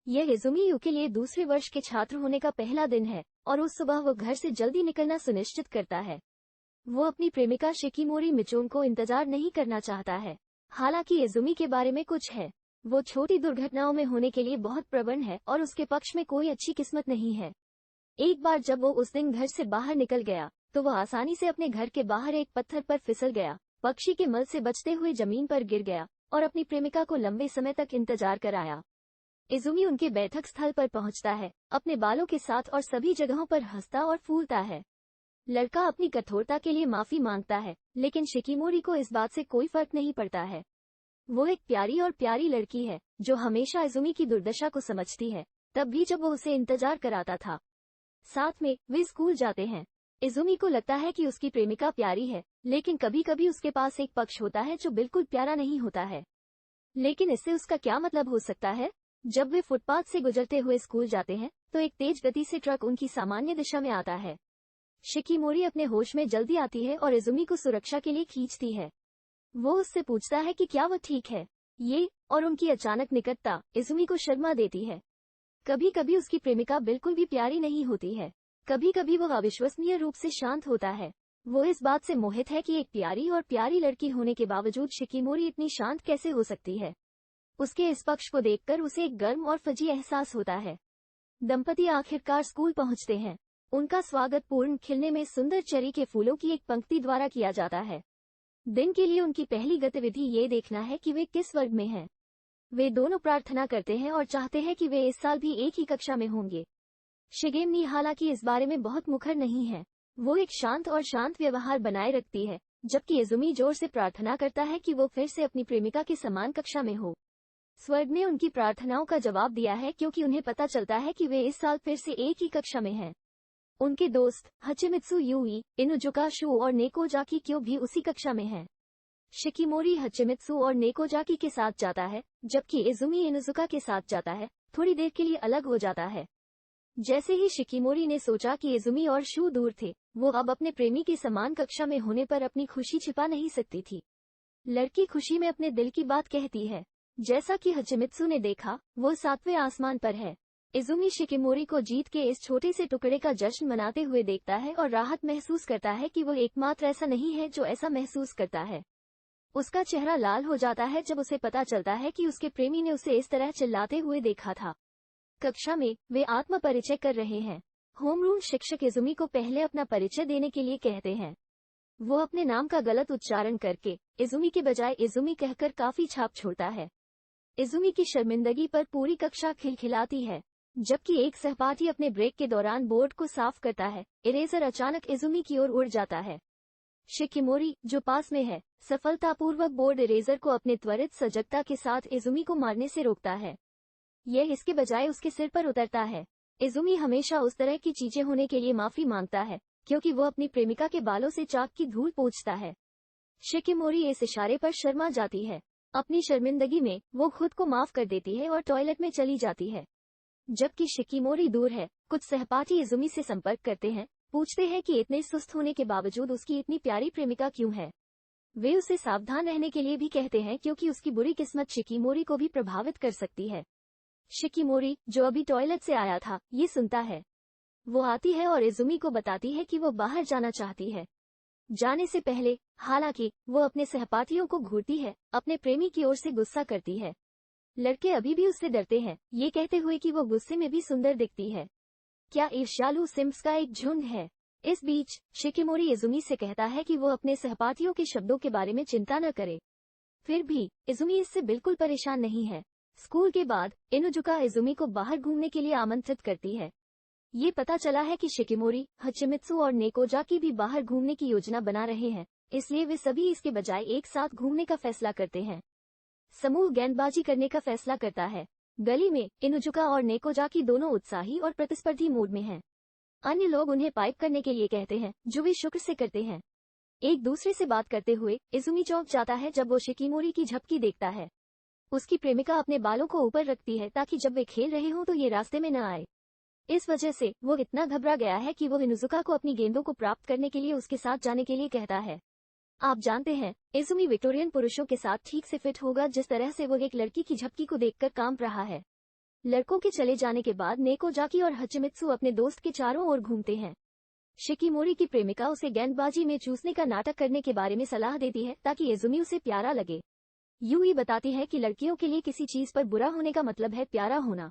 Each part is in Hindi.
यह इजुमी यू के लिए दूसरे वर्ष के छात्र होने का पहला दिन है और उस सुबह वो घर से जल्दी निकलना सुनिश्चित करता है। वो अपनी प्रेमिका शिकिमोरी मिचोन को इंतजार नहीं करना चाहता है। हालांकि इजुमी के बारे में कुछ है। वो छोटी दुर्घटनाओं में होने के लिए बहुत प्रवण है और उसके पक्ष में कोई अच्छी किस्मत नहीं है। एक बार जब वो उस दिन घर से बाहर निकल गया तो वह आसानी से अपने घर के बाहर एक पत्थर पर फिसल गया, पक्षी के मल से बचते हुए जमीन पर गिर गया और अपनी प्रेमिका को लंबे समय तक इंतजार कराया। इजुमी उनके बैठक स्थल पर पहुंचता है, अपने बालों के साथ और सभी जगहों पर हंसता और फूलता है। लड़का अपनी कठोरता के लिए माफी मांगता है, लेकिन शिकिमोरी को इस बात से कोई फर्क नहीं पड़ता है। वो एक प्यारी और प्यारी लड़की है जो हमेशा इजुमी की दुर्दशा को समझती है, तब भी जब वो उसे इंतजार कराता था। साथ में वे स्कूल जाते हैं। इजुमी को लगता है कि उसकी प्रेमिका प्यारी है, लेकिन कभी कभी उसके पास एक पक्ष होता है जो बिल्कुल प्यारा नहीं होता है। लेकिन इससे उसका क्या मतलब हो सकता है? जब वे फुटपाथ से गुजरते हुए स्कूल जाते हैं तो एक तेज गति से ट्रक उनकी सामान्य दिशा में आता है। शिकिमोरी अपने होश में जल्दी आती है और इजुमी को सुरक्षा के लिए खींचती है। वो उससे पूछता है कि क्या वो ठीक है। ये और उनकी अचानक निकटता इजुमी को शर्मा देती है। कभी कभी उसकी प्रेमिका बिल्कुल भी प्यारी नहीं होती है। कभी कभी वो अविश्वसनीय रूप से शांत होता है। वो इस बात से मोहित है कि एक प्यारी और प्यारी लड़की होने के बावजूद शिकिमोरी इतनी शांत कैसे हो सकती है। उसके इस पक्ष को देखकर उसे एक गर्म और फजी एहसास होता है। दंपति आखिरकार स्कूल पहुंचते हैं। उनका स्वागत पूर्ण खिलने में सुंदर चेरी के फूलों की एक पंक्ति द्वारा किया जाता है। दिन के लिए उनकी पहली गतिविधि ये देखना है कि वे किस वर्ग में हैं। वे दोनों प्रार्थना करते हैं और चाहते हैं कि वे इस साल भी एक ही कक्षा में होंगे। शिगेमी हालांकि इस बारे में बहुत मुखर नहीं है। वो एक शांत और शांत व्यवहार बनाए रखती है, जबकि इजुमी जोर से प्रार्थना करता है कि वो फिर से अपनी प्रेमिका के समान कक्षा में हो। स्वर्ग ने उनकी प्रार्थनाओं का जवाब दिया है क्योंकि उन्हें पता चलता है कि वे इस साल फिर से एक ही कक्षा में हैं। उनके दोस्त हचिमित्सु यूई, इनुजुका शू और नेकोजाकी क्यों भी उसी कक्षा में हैं। शिकिमोरी हचिमित्सु और नेकोजाकी के साथ जाता है, जबकि इजुमी इनुजुका के साथ जाता है। थोड़ी देर के लिए अलग हो जाता है। जैसे ही शिकिमोरी ने सोचा कि इजुमी और शू दूर थे, वो अब अपने प्रेमी के समान कक्षा में होने पर अपनी खुशी छिपा नहीं सकती थी। लड़की खुशी में अपने दिल की बात कहती है। जैसा कि हचिमित्सु ने देखा, वो 7वें आसमान पर है। इजुमी शिकिमोरी को जीत के इस छोटे से टुकड़े का जश्न मनाते हुए देखता है और राहत महसूस करता है कि वो एकमात्र ऐसा नहीं है जो ऐसा महसूस करता है। उसका चेहरा लाल हो जाता है जब उसे पता चलता है कि उसके प्रेमी ने उसे इस तरह चिल्लाते हुए देखा था। कक्षा में वे आत्म परिचय कर रहे हैं। होमरूम शिक्षक इजुमी को पहले अपना परिचय देने के लिए कहते हैं। वो अपने नाम का गलत उच्चारण करके इजुमी के बजाय इजुमी कहकर काफी छाप छोड़ता है। इजुमी की शर्मिंदगी पर पूरी कक्षा खिलखिलाती है। जबकि एक सहपाठी अपने ब्रेक के दौरान बोर्ड को साफ करता है, इरेजर अचानक इजुमी की ओर उड़ जाता है। शिकिमोरी, जो पास में है, सफलतापूर्वक बोर्ड इरेजर को अपने त्वरित सजगता के साथ इजुमी को मारने से रोकता है। यह इसके बजाय उसके सिर पर उतरता है। इजुमी हमेशा उस तरह की चीजें होने के लिए माफी मांगता है, क्योंकि वो अपनी प्रेमिका के बालों से चाक की धूल पोंछता है। शिकिमोरी इस इशारे पर शर्मा जाती है। अपनी शर्मिंदगी में वो खुद को माफ कर देती है और टॉयलेट में चली जाती है। जबकि शिकिमोरी दूर है, कुछ सहपाठी इजुमी से संपर्क करते हैं, पूछते हैं कि इतने सुस्त होने के बावजूद उसकी इतनी प्यारी प्रेमिका क्यों है। वे उसे सावधान रहने के लिए भी कहते हैं क्योंकि उसकी बुरी किस्मत शिकिमोरी को भी प्रभावित कर सकती है। शिकिमोरी, जो अभी टॉयलेट से आया था, ये सुनता है। वो आती है और इजुमी को बताती है कि वो बाहर जाना चाहती है। जाने से पहले, हालांकि, वो अपने सहपाठियों को घूरती है, अपने प्रेमी की ओर से गुस्सा करती है। लड़के अभी भी उससे डरते हैं, ये कहते हुए कि वो गुस्से में भी सुंदर दिखती है। क्या ईर्ष्यालु सिम्स का एक झुंड है। इस बीच शिकिमोरी इजुमी से कहता है कि वो अपने सहपाठियों के शब्दों के बारे में चिंता न करे। फिर भी इजुमी इससे बिल्कुल परेशान नहीं है। स्कूल के बाद इनुजुका इजुमी को बाहर घूमने के लिए आमंत्रित करती है। ये पता चला है कि शिकिमोरी, हचिमित्सु और नेकोजाकी भी बाहर घूमने की योजना बना रहे हैं, इसलिए वे सभी इसके बजाय एक साथ घूमने का फैसला करते हैं। समूह गेंदबाजी करने का फैसला करता है। गली में इनुजुका और नेकोजाकी दोनों उत्साही और प्रतिस्पर्धी मूड में हैं। अन्य लोग उन्हें पाइप करने के लिए कहते हैं, जो वे शुक्र से करते हैं। एक दूसरे से बात करते हुए इजुमी चौंक जाता है जब वो शिकिमोरी की झपकी देखता है। उसकी प्रेमिका अपने बालों को ऊपर रखती है ताकि जब वे खेल रहे हों तो ये रास्ते में न आए। इस वजह से वो इतना घबरा गया है कि वो इनुजुका को अपनी गेंदों को प्राप्त करने के लिए उसके साथ जाने के लिए कहता है। आप जानते हैं, इजुमी विक्टोरियन पुरुषों के साथ ठीक से फिट होगा जिस तरह से वो एक लड़की की झपकी को देखकर कांप रहा है। लड़कों के चले जाने के बाद नेको जाकी और हचिमित्सु अपने दोस्त के चारों ओर घूमते हैं। शिकिमोरी की प्रेमिका उसे गेंदबाजी में चूसने का नाटक करने के बारे में सलाह देती है ताकि इजुमी उसे प्यारा लगे। यूई बताती है कि लड़कियों के लिए किसी चीज पर बुरा होने का मतलब है प्यारा होना।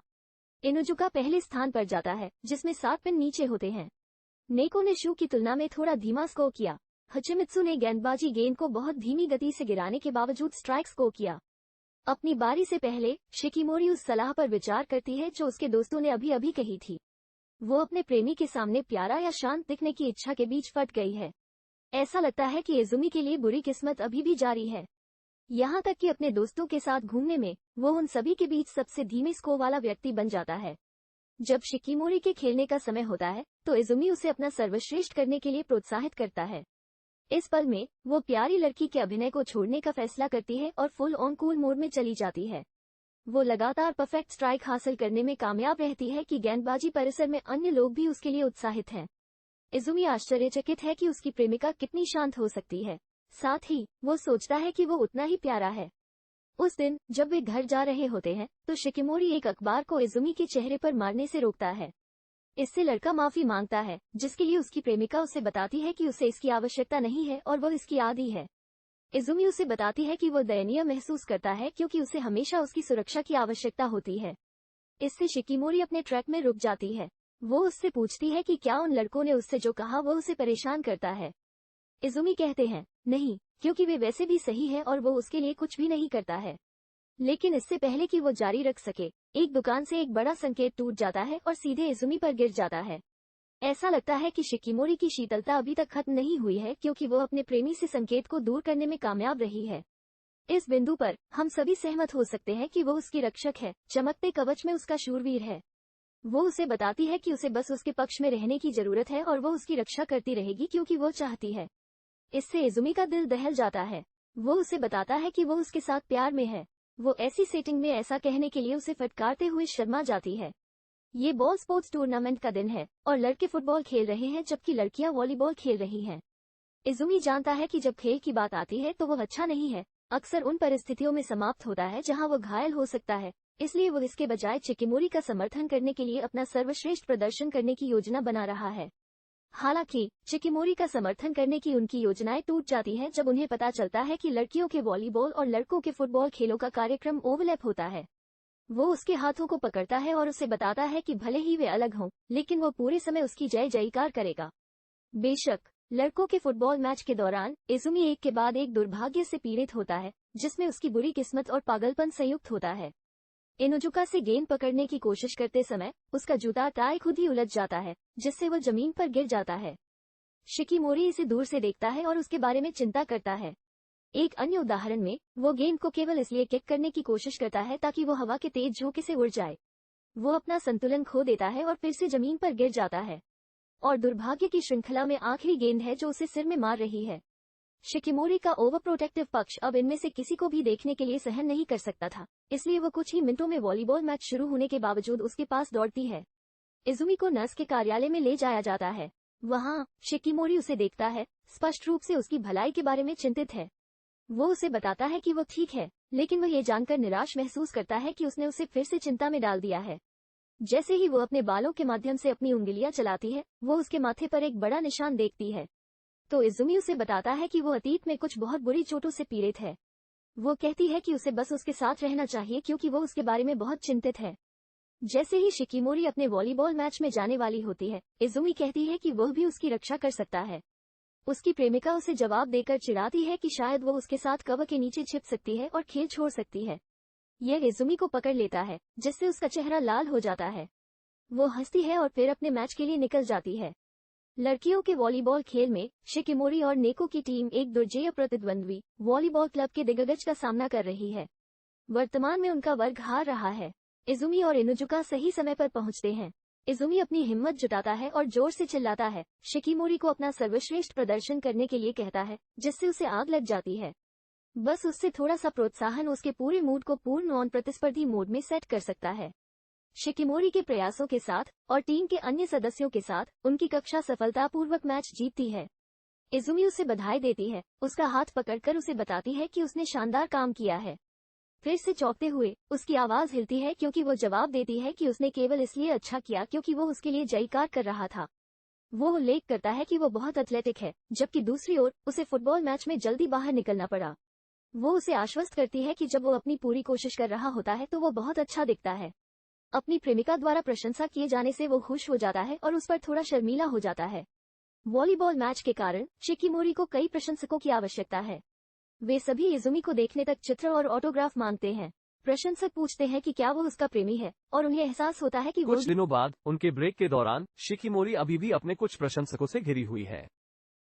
इनुजुका पहले स्थान पर जाता है जिसमें 7 पिन नीचे होते हैं। नेको ने शू की तुलना में थोड़ा धीमा स्कोर किया। हचिमित्सु ने गेंदबाजी गेंद को बहुत धीमी गति से गिराने के बावजूद स्ट्राइक स्कोर किया। अपनी बारी से पहले शिकिमोरी उस सलाह पर विचार करती है जो उसके दोस्तों ने अभी अभी कही थी। वो अपने प्रेमी के सामने प्यारा या शांत दिखने की इच्छा के बीच फट गई है। ऐसा लगता है कि इजुमी के लिए बुरी किस्मत अभी भी जारी है। यहाँ तक कि अपने दोस्तों के साथ घूमने में वो उन सभी के बीच सबसे धीमे स्कोर वाला व्यक्ति बन जाता है। जब शिकिमोरी के खेलने का समय होता है तो इजुमी उसे अपना सर्वश्रेष्ठ करने के लिए प्रोत्साहित करता है। इस पल में वो प्यारी लड़की के अभिनय को छोड़ने का फैसला करती है और फुल ऑन कूल मोड में चली जाती है। वो लगातार परफेक्ट स्ट्राइक हासिल करने में कामयाब रहती है कि गेंदबाजी परिसर में अन्य लोग भी उसके लिए उत्साहित हैं। इजुमी आश्चर्यचकित है कि उसकी प्रेमिका कितनी शांत हो सकती है। साथ ही वो सोचता है कि वो उतना ही प्यारा है। उस दिन जब वे घर जा रहे होते हैं तो शिकिमोरी एक अखबार को इजुमी के चेहरे पर मारने से रोकता है। इससे लड़का माफी मांगता है, जिसके लिए उसकी प्रेमिका उसे बताती है कि उसे इसकी आवश्यकता नहीं है और वह इसकी आदी है। इजुमी उसे बताती है कि वो दयनीय महसूस करता है क्योंकि उसे हमेशा उसकी सुरक्षा की आवश्यकता होती है। इससे शिकिमोरी अपने ट्रैक में रुक जाती है। वो उससे पूछती है कि क्या उन लड़कों ने उससे जो कहा वो उसे परेशान करता है। इजुमी कहते हैं, नहीं, क्योंकि वे वैसे भी सही है और वो उसके लिए कुछ भी नहीं करता है। लेकिन इससे पहले कि वो जारी रख सके, एक दुकान से एक बड़ा संकेत टूट जाता है और सीधे इजुमी पर गिर जाता है। ऐसा लगता है कि शिकिमोरी की शीतलता अभी तक खत्म नहीं हुई है क्योंकि वो अपने प्रेमी से संकेत को दूर करने में कामयाब रही है। इस बिंदु पर हम सभी सहमत हो सकते हैं कि वो उसकी रक्षक है, चमकते कवच में उसका शूरवीर है। वो उसे बताती है कि उसे बस उसके पक्ष में रहने की जरूरत है और वो उसकी रक्षा करती रहेगी क्योंकि वो चाहती है। इससे इजुमी का दिल दहल जाता है। वो उसे बताता है कि वो उसके साथ प्यार में है। वो ऐसी सेटिंग में ऐसा कहने के लिए उसे फटकारते हुए शर्मा जाती है। ये बॉल स्पोर्ट्स टूर्नामेंट का दिन है और लड़के फुटबॉल खेल रहे हैं जबकि लड़कियां वॉलीबॉल खेल रही हैं। इजुमी जानता है कि जब खेल की बात आती है तो वो अच्छा नहीं है, अक्सर उन परिस्थितियों में समाप्त होता है जहां वो घायल हो सकता है। इसलिए वो इसके बजाय शिकिमोरी का समर्थन करने के लिए अपना सर्वश्रेष्ठ प्रदर्शन करने की योजना बना रहा है। हालांकि शिकिमोरी का समर्थन करने की उनकी योजनाएं टूट जाती हैं जब उन्हें पता चलता है कि लड़कियों के वॉलीबॉल और लड़कों के फुटबॉल खेलों का कार्यक्रम ओवरलैप होता है। वो उसके हाथों को पकड़ता है और उसे बताता है कि भले ही वे अलग हों, लेकिन वो पूरे समय उसकी जय जयकार करेगा। बेशक लड़कों के फुटबॉल मैच के दौरान इजुमी एक के बाद एक दुर्भाग्य से पीड़ित होता है, जिसमें उसकी बुरी किस्मत और पागलपन संयुक्त होता है। इनुजुका से गेंद पकड़ने की कोशिश करते समय उसका जूता टाई खुद ही उलझ जाता है, जिससे वो जमीन पर गिर जाता है। शिकिमोरी इसे दूर से देखता है और उसके बारे में चिंता करता है। एक अन्य उदाहरण में वो गेंद को केवल इसलिए किक करने की कोशिश करता है ताकि वो हवा के तेज झोंके से उड़ जाए। वो अपना संतुलन खो देता है और फिर से जमीन पर गिर जाता है। और दुर्भाग्य की श्रृंखला में आखिरी गेंद है जो उसे सिर में मार रही है। शिकिमोरी का ओवर प्रोटेक्टिव पक्ष अब इनमें से किसी को भी देखने के लिए सहन नहीं कर सकता था, इसलिए वो कुछ ही मिनटों में वॉलीबॉल मैच शुरू होने के बावजूद उसके पास दौड़ती है। इजुमी को नर्स के कार्यालय में ले जाया जाता है। वहाँ शिकिमोरी उसे देखता है, स्पष्ट रूप से उसकी भलाई के बारे में चिंतित है। वो उसे बताता है कि वो ठीक है, लेकिन वह ये जानकर निराश महसूस करता है कि उसने उसे फिर से चिंता में डाल दिया है। जैसे ही वो अपने बालों के माध्यम से अपनी उंगलियां चलाती है, वो उसके माथे पर एक बड़ा निशान देखती है। तो इजुमी उसे बताता है कि वो अतीत में कुछ बहुत बुरी चोटों से पीड़ित है। वो कहती है कि उसे बस उसके साथ रहना चाहिए क्योंकि वो उसके बारे में बहुत चिंतित है। जैसे ही शिकिमोरी अपने वॉलीबॉल मैच में जाने वाली होती है, इजुमी कहती है कि वह भी उसकी रक्षा कर सकता है। उसकी प्रेमिका उसे जवाब देकर चिढ़ाती है कि शायद वो उसके साथ कवर के नीचे छिप सकती है और खेल छोड़ सकती है। यह इजुमी को पकड़ लेता है, जिससे उसका चेहरा लाल हो जाता है। वो हंसती है और फिर अपने मैच के लिए निकल जाती है। लड़कियों के वॉलीबॉल खेल में शिकिमोरी और नेको की टीम एक दुर्जेय प्रतिद्वंद्वी वॉलीबॉल क्लब के दिग्गज का सामना कर रही है। वर्तमान में उनका वर्ग हार रहा है। इजुमी और इनुजुका सही समय पर पहुंचते हैं। इजुमी अपनी हिम्मत जुटाता है और जोर से चिल्लाता है, शिकिमोरी को अपना सर्वश्रेष्ठ प्रदर्शन करने के लिए कहता है, जिससे उसे आग लग जाती है। बस उससे थोड़ा सा प्रोत्साहन उसके पूरे मूड को पूर्ण नॉन प्रतिस्पर्धी मोड में सेट कर सकता है। शिकिमोरी के प्रयासों के साथ और टीम के अन्य सदस्यों के साथ उनकी कक्षा सफलतापूर्वक मैच जीतती है। इजुमी उसे बधाई देती है, उसका हाथ पकड़कर उसे बताती है कि उसने शानदार काम किया है। फिर से चौंकते हुए उसकी आवाज हिलती है क्योंकि वो जवाब देती है कि उसने केवल इसलिए अच्छा किया क्योंकि वो उसके लिए जयकार कर रहा था। वो उल्लेख करता है कि वो बहुत एथलेटिक है, जबकि दूसरी ओर उसे फुटबॉल मैच में जल्दी बाहर निकलना पड़ा। वो उसे आश्वस्त करती है कि जब वो अपनी पूरी कोशिश कर रहा होता है तो वो बहुत अच्छा दिखता है। अपनी प्रेमिका द्वारा प्रशंसा किए जाने से वो खुश हो जाता है और उस पर थोड़ा शर्मीला हो जाता है। वॉलीबॉल मैच के कारण शिकिमोरी को कई प्रशंसकों की आवश्यकता है। वे सभी इजुमी को देखने तक चित्र और ऑटोग्राफ मांगते हैं। प्रशंसक पूछते हैं कि क्या वो उसका प्रेमी है, और उन्हें एहसास होता है कि वो कुछ दिनों बाद उनके ब्रेक के दौरान शिकिमोरी अभी भी अपने कुछ प्रशंसकों से घिरी हुई है।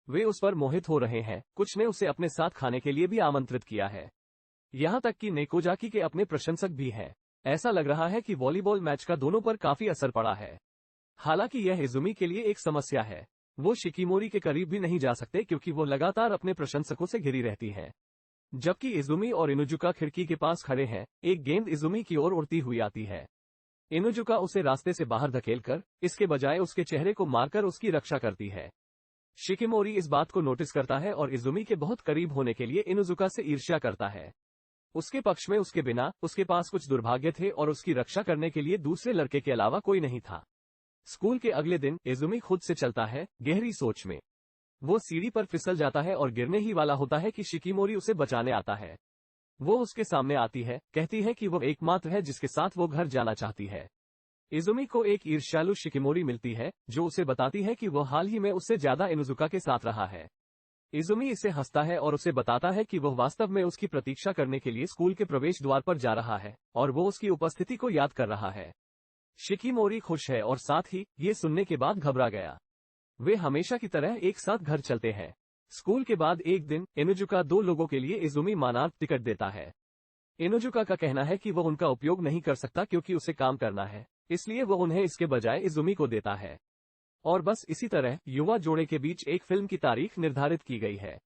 वे उस पर मोहित हो रहे हैं, कुछ ने उसे अपने साथ खाने के लिए भी आमंत्रित किया है। यहाँ तक कि नेकोजाकी के अपने प्रशंसक भी हैं। ऐसा लग रहा है कि वॉलीबॉल मैच का दोनों पर काफी असर पड़ा है। हालांकि यह इजुमी के लिए एक समस्या है। वो शिकिमोरी के करीब भी नहीं जा सकते क्योंकि वो लगातार अपने प्रशंसकों से घिरी रहती है। जबकि इजुमी और इनुजुका खिड़की के पास खड़े हैं, एक गेंद इजुमी की ओर उड़ती हुई आती है। इनुजुका उसे रास्ते से बाहर धकेलकर इसके बजाय उसके चेहरे को मारकर उसकी रक्षा करती है। शिकिमोरी इस बात को नोटिस करता है और इजुमी के बहुत करीब होने के लिए इनुजुका से ईर्ष्या करता है। उसके पक्ष में उसके बिना उसके पास कुछ दुर्भाग्य थे और उसकी रक्षा करने के लिए दूसरे लड़के के अलावा कोई नहीं था। स्कूल के अगले दिन इजुमी खुद से चलता है, गहरी सोच में। वो सीढ़ी पर फिसल जाता है और गिरने ही वाला होता है कि शिकिमोरी उसे बचाने आता है। वो उसके सामने आती है, कहती है कि वो एकमात्र है जिसके साथ वो घर जाना चाहती है। इजुमी को एक ईर्ष्यालु शिकिमोरी मिलती है जो उसे बताती है कि वो हाल ही में उससे ज्यादा इनुजुका के साथ रहा है। इजुमी इसे हंसता है और उसे बताता है कि वह वास्तव में उसकी प्रतीक्षा करने के लिए स्कूल के प्रवेश द्वार पर जा रहा है और वो उसकी उपस्थिति को याद कर रहा है। शिकिमोरी खुश है और साथ ही ये सुनने के बाद घबरा गया। वे हमेशा की तरह एक साथ घर चलते हैं। स्कूल के बाद एक दिन इनुजुका 2 लोगों के लिए इजुमी मानार्थ टिकट देता है। इनुजुका का कहना है कि वो उनका उपयोग नहीं कर सकता क्योंकि उसे काम करना है, इसलिए वो उन्हें इसके बजाय इजुमी को देता है। और बस इसी तरह युवा जोड़े के बीच एक फिल्म की तारीख निर्धारित की गई है।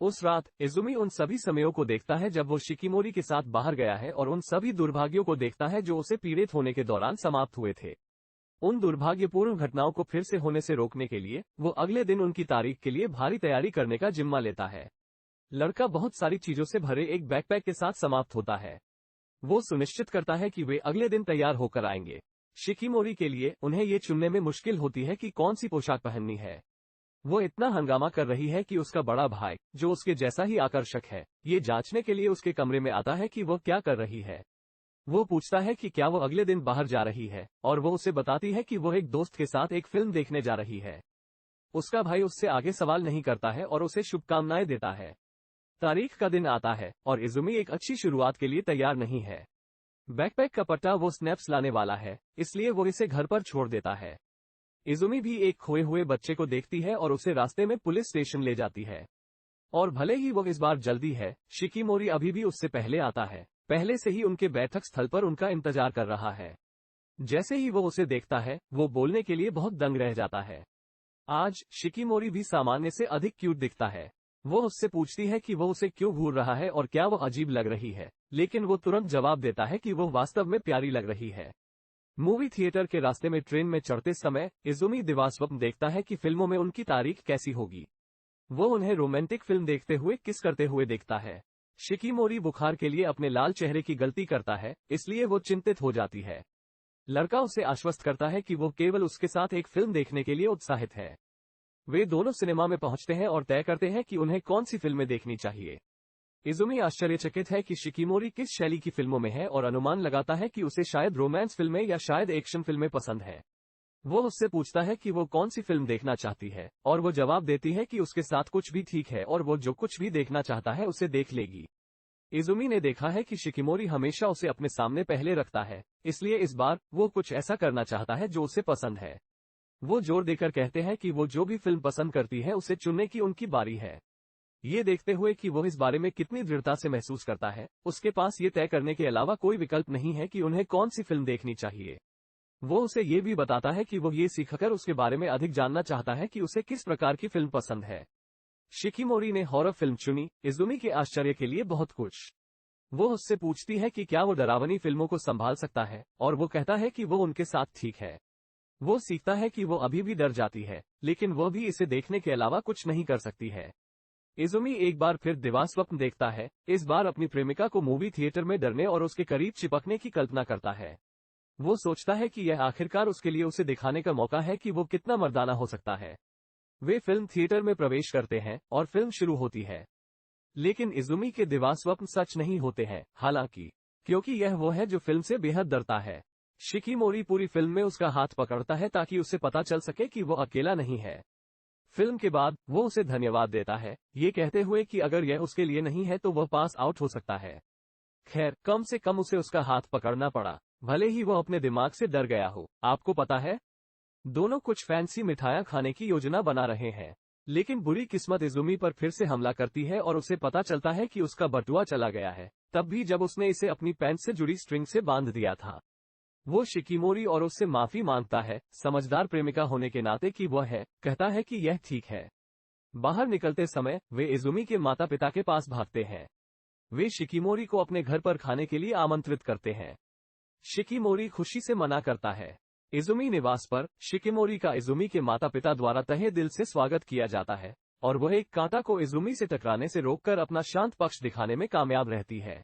उस रात इजुमी उन सभी समयों को देखता है जब वो शिकिमोरी के साथ बाहर गया है और उन सभी दुर्भाग्यों को देखता है जो उसे पीड़ित होने के दौरान समाप्त हुए थे। उन दुर्भाग्यपूर्ण घटनाओं को फिर से होने से रोकने के लिए वो अगले दिन उनकी तारीख के लिए भारी तैयारी करने का जिम्मा लेता है। लड़का बहुत सारी चीजों से भरे एक बैकपैक के साथ समाप्त होता है। वो सुनिश्चित करता है कि वे अगले दिन तैयार होकर आएंगे। शिकिमोरी के लिए उन्हें ये चुनने में मुश्किल होती है कि कौन सी पोशाक पहननी है। वो इतना हंगामा कर रही है कि उसका बड़ा भाई, जो उसके जैसा ही आकर्षक है, ये जांचने के लिए उसके कमरे में आता है कि वो क्या कर रही है। वो पूछता है कि क्या वो अगले दिन बाहर जा रही है और वो उसे बताती है कि वो एक दोस्त के साथ एक फिल्म देखने जा रही है। उसका भाई उससे आगे सवाल नहीं करता है और उसे शुभकामनाएं देता है। तारीख का दिन आता है और इजुमी एक अच्छी शुरुआत के लिए तैयार नहीं है। बैकपैक का पट्टा वो स्नैप्स लाने वाला है, इसलिए वो इसे घर पर छोड़ देता है। इजुमी भी एक खोए हुए बच्चे को देखती है और उसे रास्ते में पुलिस स्टेशन ले जाती है। और भले ही वो इस बार जल्दी है, शिकिमोरी अभी भी उससे पहले आता है, पहले से ही उनके बैठक स्थल पर उनका इंतजार कर रहा है। जैसे ही वो उसे देखता है, वो बोलने के लिए बहुत दंग रह जाता है। आज शिकिमोरी भी सामान्य से अधिक क्यूट दिखता है। वो उससे पूछती है कि वो उसे क्यों घूर रहा है और क्या वो अजीब लग रही है, लेकिन वो तुरंत जवाब देता है कि वो वास्तव में प्यारी लग रही है। मूवी थिएटर के रास्ते में ट्रेन में चढ़ते समय इजुमी दिवास्वप्न देखता है कि फिल्मों में उनकी तारीख कैसी होगी। वो उन्हें रोमांटिक फिल्म देखते हुए किस करते हुए देखता है। शिकिमोरी बुखार के लिए अपने लाल चेहरे की गलती करता है, इसलिए वो चिंतित हो जाती है। लड़का उसे आश्वस्त करता है कि वो केवल उसके साथ एक फिल्म देखने के लिए उत्साहित है। वे दोनों सिनेमा में पहुंचते हैं और तय करते हैं कि उन्हें कौन सी फिल्में देखनी चाहिए। इजुमी आश्चर्यचकित है कि शिकिमोरी किस शैली की फिल्मों में है और अनुमान लगाता है कि उसे शायद रोमांस फिल्में या शायद एक्शन फिल्में पसंद है। वो उससे पूछता है कि वो कौन सी फिल्म देखना चाहती है और वो जवाब देती है कि उसके साथ कुछ भी ठीक है और वो जो कुछ भी देखना चाहता है उसे देख लेगी। इजुमी ने देखा है कि शिकिमोरी हमेशा उसे अपने सामने पहले रखता है, इसलिए इस बार वो कुछ ऐसा करना चाहता है जो उसे पसंद है। वो जोर देकर कहते हैं कि वो जो भी फिल्म पसंद करती है उसे चुनने की उनकी बारी है। ये देखते हुए कि वो इस बारे में कितनी दृढ़ता से महसूस करता है, उसके पास ये तय करने के अलावा कोई विकल्प नहीं है कि उन्हें कौन सी फिल्म देखनी चाहिए। वो उसे ये भी बताता है कि वो ये सीखकर उसके बारे में अधिक जानना चाहता है कि उसे किस प्रकार की फिल्म पसंद है। शिकिमोरी ने हॉरर फिल्म चुनी, इजुमी के आश्चर्य के लिए बहुत कुछ। वो उससे पूछती है कि क्या वो डरावनी फिल्मों को संभाल सकता है और वो कहता है कि वो उनके साथ ठीक है। वो सीखता है कि वो अभी भी डर जाती है, लेकिन वो भी इसे देखने के अलावा कुछ नहीं कर सकती है। इजुमी एक बार फिर दिवास्वप्न देखता है, इस बार अपनी प्रेमिका को मूवी थिएटर में डरने और उसके करीब चिपकने की कल्पना करता है। वो सोचता है कि यह आखिरकार उसके लिए उसे दिखाने का मौका है कि वो कितना मर्दाना हो सकता है। वे फिल्म थिएटर में प्रवेश करते हैं और फिल्म शुरू होती है। लेकिन इजुमी के दिवास्वप्न सच नहीं होते हैं, हालांकि क्योंकि यह वो है जो फिल्म से बेहद डरता है। शिकीमोरी पूरी फिल्म में उसका हाथ पकड़ता है ताकि उसे पता चल सके कि वो अकेला नहीं है। फिल्म के बाद वो उसे धन्यवाद देता है, ये कहते हुए कि अगर यह उसके लिए नहीं है तो वह पास आउट हो सकता है। खैर, कम से कम उसे उसका हाथ पकड़ना पड़ा, भले ही वह अपने दिमाग से डर गया हो। आपको पता है, दोनों कुछ फैंसी मिठाइयां खाने की योजना बना रहे हैं, लेकिन बुरी किस्मत इजुमी पर फिर से हमला करती है और उसे पता चलता है कि उसका बटुआ चला गया है, तब भी जब उसने इसे अपनी पैंट से जुड़ी स्ट्रिंग से बांध दिया था। वो शिकीमोरी और उससे माफी मांगता है, समझदार प्रेमिका होने के नाते कि वह है, कहता है कि यह ठीक है। बाहर निकलते समय वे इजुमी के माता पिता के पास भागते हैं। वे शिकीमोरी को अपने घर पर खाने के लिए आमंत्रित करते हैं। शिकीमोरी खुशी से मना करता है। इजुमी निवास पर शिकीमोरी का इजुमी के माता पिता द्वारा तहे दिल से स्वागत किया जाता है और वह एक कांटा को इजुमी से टकराने से रोककर अपना शांत पक्ष दिखाने में कामयाब रहती है।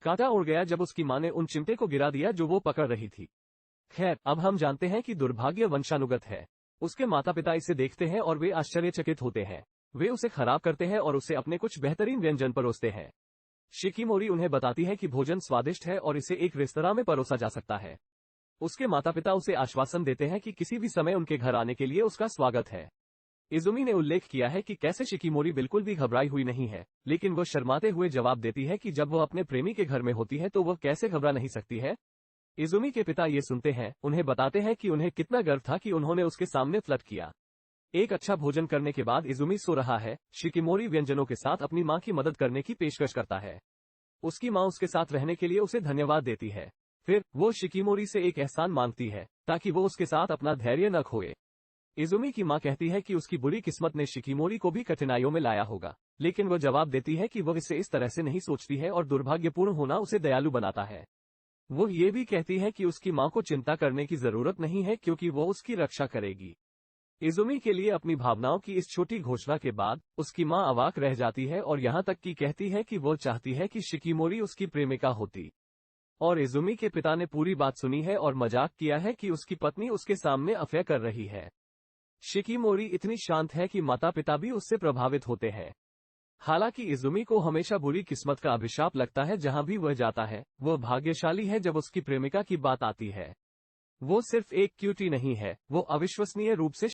कांटा उड़ गया जब उसकी मां ने उन चिमटे को गिरा दिया जो वो पकड़ रही थी। खैर, अब हम जानते हैं कि दुर्भाग्य वंशानुगत है। उसके माता पिता इसे देखते हैं और वे आश्चर्यचकित होते हैं। वे उसे खराब करते हैं और उसे अपने कुछ बेहतरीन व्यंजन परोसते हैं। शिकीमोरी उन्हें बताती है कि भोजन स्वादिष्ट है और इसे एक रेस्तरां में परोसा जा सकता है। उसके माता पिता उसे आश्वासन देते हैं कि किसी भी समय उनके घर आने के लिए उसका स्वागत है। इजुमी ने उल्लेख किया है कि कैसे शिकीमोरी बिल्कुल भी घबराई हुई नहीं है, लेकिन वह शर्माते हुए जवाब देती है कि जब वह अपने प्रेमी के घर में होती है तो वह कैसे घबरा नहीं सकती है। इजुमी के पिता ये सुनते हैं, उन्हें बताते हैं कि उन्हें कितना गर्व था कि उन्होंने उसके सामने फ्लर्ट किया। एक अच्छा भोजन करने के बाद इजुमी सो रहा है। शिकीमोरी व्यंजनों के साथ अपनी मां की मदद करने की पेशकश करता है। उसकी मां उसके साथ रहने के लिए उसे धन्यवाद देती है। फिर वो शिकीमोरी से एक एहसान मांगती है ताकि वो उसके साथ अपना धैर्य न खोए। इजुमी की मां कहती है कि उसकी बुरी किस्मत ने शिकीमोरी को भी कठिनाइयों में लाया होगा, लेकिन वह जवाब देती है कि वह इसे इस तरह से नहीं सोचती है और दुर्भाग्यपूर्ण होना उसे दयालु बनाता है। वो ये भी कहती है कि उसकी मां को चिंता करने की जरूरत नहीं है क्योंकि वो उसकी रक्षा करेगी। इजुमी के लिए अपनी भावनाओं की इस छोटी घोषणा के बाद उसकी मां अवाक रह जाती है और यहाँ तक कि कहती है कि वो चाहती है कि शिकीमोरी उसकी प्रेमिका होती। और इजुमी के पिता ने पूरी बात सुनी है और मजाक किया है कि उसकी पत्नी उसके सामने अफेयर कर रही है। शिकीमोरी इतनी शांत है कि माता पिता भी उससे प्रभावित होते हैं। हालांकि इजुमी को हमेशा बुरी किस्मत का अभिशाप लगता है जहां भी वह जाता है। वह भाग्यशाली है जब उसकी प्रेमिका की बात आती है। वो सिर्फ एक क्यूटी नहीं है, वो अविश्वसनीय रूप से